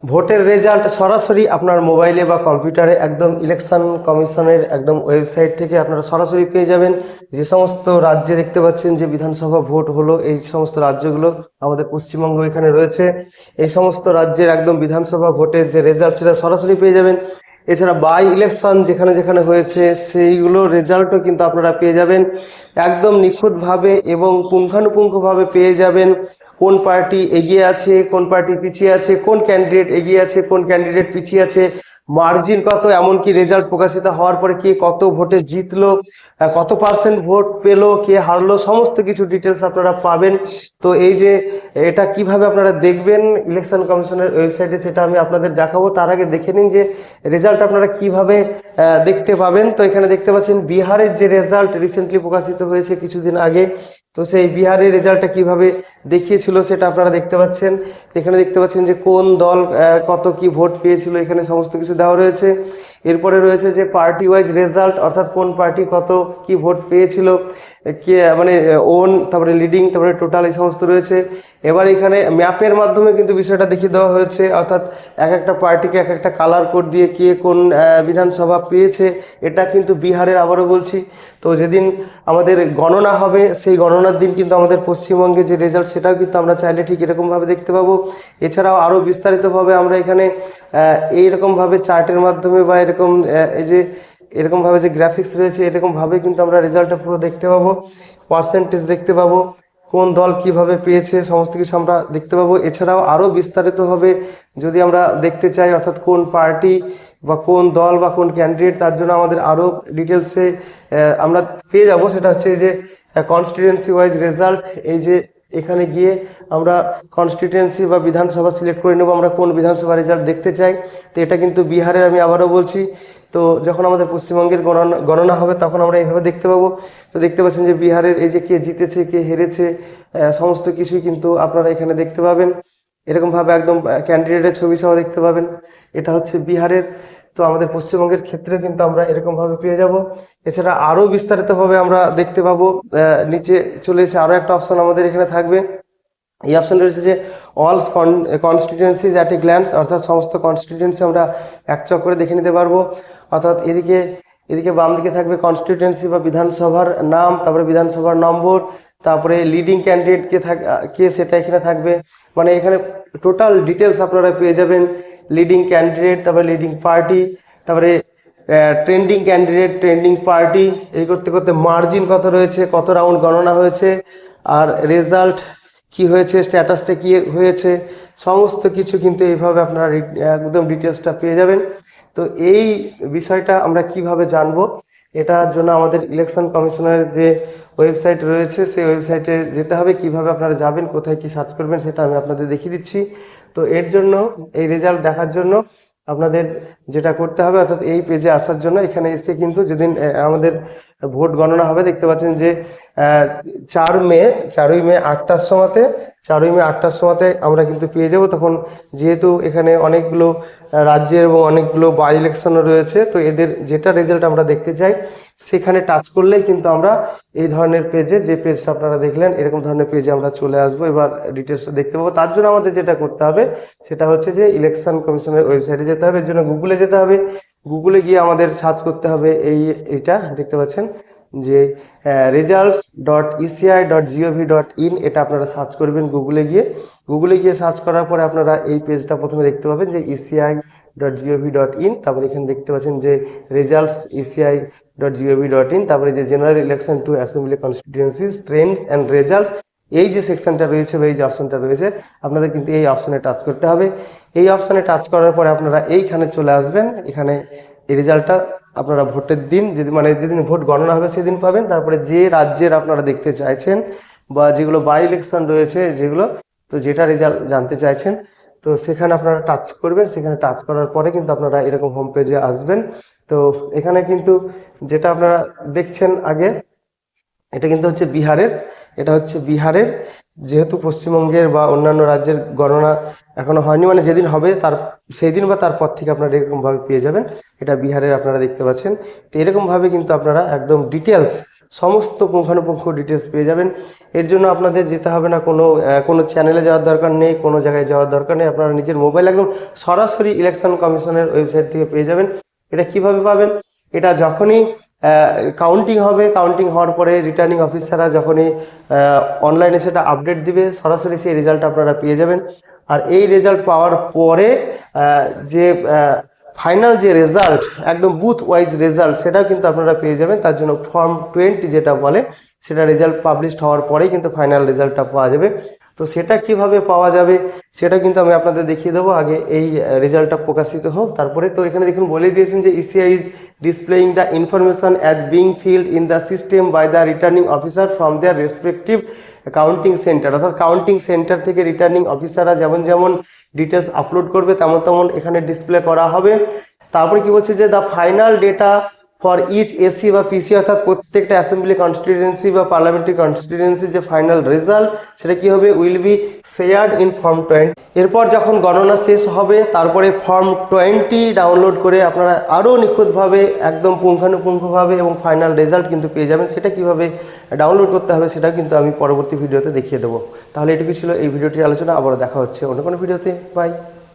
ভোটের রেজাল্ট সরাসরি আপনার মোবাইলে বা কম্পিউটারে একদম ইলেকশন কমিশনের একদম ওয়েবসাইট থেকে আপনারা সরাসরি পেয়ে যাবেন। যে সমস্ত রাজ্যে দেখতে পাচ্ছেন যে বিধানসভা ভোট হলো, এই সমস্ত রাজ্যগুলো আমাদের পশ্চিমবঙ্গ এখানে রয়েছে। এই সমস্ত রাজ্যের একদম বিধানসভা ভোটের যে রেজাল্ট সেটা সরাসরি পেয়ে যাবেন। এছাড়া বাই ইলেকশন যেখানে যেখানে হয়েছে সেইগুলো রেজাল্টও কিন্তু আপনারা পেয়ে যাবেন একদম নিখুঁতভাবে এবং পুঙ্খানুপুঙ্খভাবে পেয়ে যাবেন। কোন পার্টি এগিয়ে আছে, কোন পার্টি পিছিয়ে আছে, কোন ক্যান্ডিডেট এগিয়ে আছে, কোন ক্যান্ডিডেট পিছিয়ে আছে, মার্জিন কত, এমনকি রেজাল্ট প্রকাশিত হওয়ার পরে কে কত ভোটে জিতলো, কত পার্সেন্ট ভোট পেলো, কে হারলো, সমস্ত কিছু ডিটেলস আপনারা পাবেন। তো এই যে এটা কিভাবে আপনারা দেখবেন ইলেকশন কমিশনের ওয়েবসাইটে সেটা আমি আপনাদের দেখাবো। তার আগে দেখে নিন যে রেজাল্ট আপনারা কিভাবে দেখতে পাবেন। তো এখানে দেখতে পাচ্ছেন বিহারের যে রেজাল্ট রিসেন্টলি প্রকাশিত হয়েছে কিছুদিন আগে, তো সেই বিহারের রেজাল্টটা কিভাবে দেখিয়েছিল সেটা আপনারা দেখতে পাচ্ছেন। এখানে দেখতে পাচ্ছেন যে কোন দল কত কি ভোট পেয়েছিল, এখানে সমস্ত কিছু দেওয়া রয়েছে। এরপরে রয়েছে যে পার্টি ওয়াইজ রেজাল্ট, অর্থাৎ কোন পার্টি কত কি ভোট পেয়েছিল, কে মানে ওন, তারপরে লিডিং, তারপরে টোটাল, এই সমস্ত রয়েছে। এবার এখানে ম্যাপের মাধ্যমে কিন্তু বিষয়টা দেখিয়ে দেওয়া হয়েছে, অর্থাৎ এক একটা পার্টিকে এক একটা কালার কোড দিয়ে কে কোন বিধানসভা পেয়েছে। এটা কিন্তু বিহারের, আবারও বলছি। তো যেদিন আমাদের গণনা হবে সেই গণনার দিন কিন্তু আমাদের পশ্চিমবঙ্গে যে রেজাল্ট সেটাও কিন্তু আমরা চাইলে ঠিক এরকমভাবে দেখতে পাবো। এছাড়াও আরও বিস্তারিতভাবে আমরা এখানে এইরকমভাবে চার্টের মাধ্যমে বা এরকম এই যে এরকমভাবে যে গ্রাফিক্স রয়েছে এরকমভাবে কিন্তু আমরা রেজাল্টটা পুরো দেখতে পাবো, পার্সেন্টেজ দেখতে পাবো, কোন দল কিভাবে পেয়েছে সমস্ত কিছু আমরা দেখতে পাবো। এছাড়াও আরও বিস্তারিতভাবে যদি আমরা দেখতে চাই, অর্থাৎ কোন পার্টি বা কোন দল বা কোন ক্যান্ডিডেট, তার জন্য আমাদের আরও ডিটেলসে আমরা পেয়ে যাব। সেটা হচ্ছে এই যে কনস্টিটিউয়েন্সি ওয়াইজ রেজাল্ট। এই যে এখানে গিয়ে আমরা কনস্টিটিউয়েন্সি বা বিধানসভা সিলেক্ট করে নেব আমরা কোন বিধানসভা রেজাল্ট দেখতে চাই। তো এটা কিন্তু বিহারের, আমি আবারও বলছি। তো যখন আমাদের পশ্চিমবঙ্গের গণনা হবে তখন আমরা এইভাবে দেখতে পাবো। তো দেখতে পাচ্ছেন যে বিহারের এই যে কে জিতেছে কে হেরেছে সমস্ত কিছুই কিন্তু আপনারা এখানে দেখতে পাবেন। এরকমভাবে একদম ক্যান্ডিডেটের ছবি সহ দেখতে পাবেন। এটা হচ্ছে বিহারের। তো আমাদের পশ্চিমবঙ্গের ক্ষেত্রে কিন্তু আমরা এরকমভাবে পেয়ে যাব। এছাড়া আরও বিস্তারিতভাবে আমরা দেখতে পাবো। নিচে চলে এসে আরও একটা অপশন আমাদের এখানে থাকবে। এই অপশন রয়েছে যে অল কনস্টিটিউয়েন্সিজ অ্যাট এ গ্ল্যান্স, অর্থাৎ সমস্ত কনস্টিটিউয়েন্সি আমরা এক চক্করে দেখে নিতে পারবো। অর্থাৎ এদিকে এদিকে বাম দিকে থাকবে কনস্টিটিউয়েন্সি বা বিধানসভার নাম, তারপরে বিধানসভার নম্বর, তারপরে লিডিং ক্যান্ডিডেট কে সেটা এখানে থাকবে। মানে এখানে টোটাল ডিটেলস আপনারা পেয়ে যাবেন। লিডিং ক্যান্ডিডেট, তারপরে লিডিং পার্টি, তারপরে ট্রেন্ডিং ক্যান্ডিডেট, ট্রেন্ডিং পার্টি, এই করতে করতে মার্জিন কত রয়েছে, কত রাউন্ড গণনা হয়েছে, আর রেজাল্ট কি হয়েছে, স্ট্যাটাসটা কি হয়েছে, সমস্ত কিছু কিন্তু এইভাবে আপনারা একদম ডিটেলসটা পেয়ে যাবেন। তো এই বিষয়টা আমরা কিভাবে জানবো, এটার জন্য আমাদের ইলেকশন কমিশনের যে ওয়েবসাইট রয়েছে সেই ওয়েবসাইটে যেতে হবে। কিভাবে আপনারা যাবেন, কোথায় কি সার্চ করবেন সেটা আমি আপনাদের দেখিয়ে দিচ্ছি। তো এর জন্য, এই রেজাল্ট দেখার জন্য আপনাদের যেটা করতে হবে, অর্থাৎ এই পেজে আসার জন্য এখানে এসে কিন্তু যেদিন আমাদের ভোট গণনা হবে দেখতে পাচ্ছেন যে 4ই মে 8টার সময়তে আমরা কিন্তু পেয়ে যাব। তখন যেহেতু এখানে অনেকগুলো রাজ্যের এবং অনেকগুলো বাই ইলেকশনও রয়েছে, তো এদের যেটা রেজাল্ট আমরা দেখতে চাই সেখানে টাচ করলেই কিন্তু আমরা এই ধরনের পেজে, যে পেজটা আপনারা দেখলেন এরকম ধরনের পেজে আমরা চলে আসবো। এবার ডিটেলসটা দেখতে পাবো। তার জন্য আমাদের যেটা করতে হবে সেটা হচ্ছে যে ইলেকশন কমিশনের ওয়েবসাইটে যেতে হবে। এর জন্য গুগলে যেতে হবে। গুগলে গিয়ে আমাদের সার্চ করতে হবে এইটা দেখতে পাচ্ছেন যে results.eci.gov.in, এটা আপনারা সার্চ করবেন গুগলে গিয়ে। গুগলে গিয়ে সার্চ করার পরে আপনারা এই পেজটা প্রথমে দেখতে পাবেন যে eci.gov.in, তারপরে এখানে দেখতে পাচ্ছেন যে রেজাল্টস eci.gov.in, তারপরে যে general election to assembly constituencies trends and results, এই যে সেকশনটা রয়েছে বা এই যে অপশনটা রয়েছে আপনাদের কিন্তু এই অপশনে টাচ করতে হবে। এই অপশনে টাচ করার পরে আপনারা এইখানে চলে আসবেন। এখানে এই রেজাল্টটা আপনারা ভোটের দিন যেদিন ভোট গণনা হবে সেদিন পাবেন। তারপরে যে রাজ্যের আপনারা দেখতে চাইছেন বা যেগুলো বাই ইলেকশন রয়েছে যেগুলো, তো যেটা রেজাল্ট জানতে চাইছেন তো সেখানে আপনারা টাচ করবেন। সেখানে টাচ করার পরে কিন্তু আপনারা এরকম হোম পেজে আসবেন। তো এখানে কিন্তু যেটা আপনারা দেখছেন আগে, এটা কিন্তু হচ্ছে বিহারের। এটা হচ্ছে বিহারের। যেহেতু পশ্চিমবঙ্গের বা অন্যান্য রাজ্যের গণনা এখনো হয়নি, মানে যেদিন হবে তার সেই দিন বা তারপর থেকে আপনারা এরকমভাবে পেয়ে যাবেন। এটা বিহারের আপনারা দেখতে পাচ্ছেন। তো এরকমভাবে কিন্তু আপনারা একদম ডিটেলস সমস্ত পুঙ্খানুপুঙ্খ ডিটেলস পেয়ে যাবেন। এর জন্য আপনাদের যেতে হবে না, কোনো চ্যানেলে যাওয়ার দরকার নেই, কোনো জায়গায় যাওয়ার দরকার নেই। আপনারা নিজের মোবাইল একদম সরাসরি ইলেকশন কমিশনের ওয়েবসাইট থেকে পেয়ে যাবেন। এটা কিভাবে পাবেন? এটা যখনই কাউন্টিং হবে, কাউন্টিং হওয়ার পরে রিটার্নিং অফিসাররা যখনই অনলাইনে সেটা আপডেট দিবে, সরাসরি সেই রেজাল্ট আপনারা পেয়ে যাবেন। আর এই রেজাল্ট পাওয়ার পরে যে ফাইনাল যে রেজাল্ট, একদম বুথ ওয়াইজ রেজাল্ট, সেটাও কিন্তু আপনারা পেয়ে যাবেন। তার জন্য ফর্ম 20 যেটা বলে, সেটা রেজাল্ট পাবলিশড হওয়ার পরেই কিন্তু ফাইনাল রেজাল্টটা পাওয়া যাবে। তো সেটা কিভাবে পাওয়া যাবে সেটা কিন্তু আমি আপনাদের দেখিয়ে দেবো। আগে এই রেজাল্টটা প্রকাশিত হোক, তারপরে। তো এখানে দেখুন বলে দিয়েছেন যে ECI is displaying the information as being filled in the system by the returning officer from their respective counting centre. অর্থাৎ কাউন্টিং সেন্টার থেকে রিটার্নিং অফিসাররা যেমন যেমন ডিটেলস আপলোড করবে তেমন তেমন এখানে ডিসপ্লে করা হবে। তারপরে কি বলছে যে the final data for each AC বা পিসি, অর্থাৎ প্রত্যেকটা অ্যাসেম্বলি কনস্টিটিউয়েন্সি বা পার্লামেন্টারি কনস্টিটিউয়েন্সি যে ফাইনাল রেজাল্ট, সেটা কি হবে? Will be shared in form 20। এরপর যখন গণনা শেষ হবে, তারপরে ফর্ম 20 ডাউনলোড করে আপনারা আরও নিখুঁতভাবে, একদম পুঙ্খানুপুঙ্খভাবে এবং ফাইনাল রেজাল্ট কিন্তু পেয়ে যাবেন। সেটা কিভাবে ডাউনলোড করতে হবে সেটা কিন্তু আমি পরবর্তী ভিডিওতে দেখিয়ে দেবো। তাহলে এটুকু ছিল এই ভিডিওটির আলোচনা। আবারও দেখা হচ্ছে অন্য কোনো ভিডিওতে। বাই।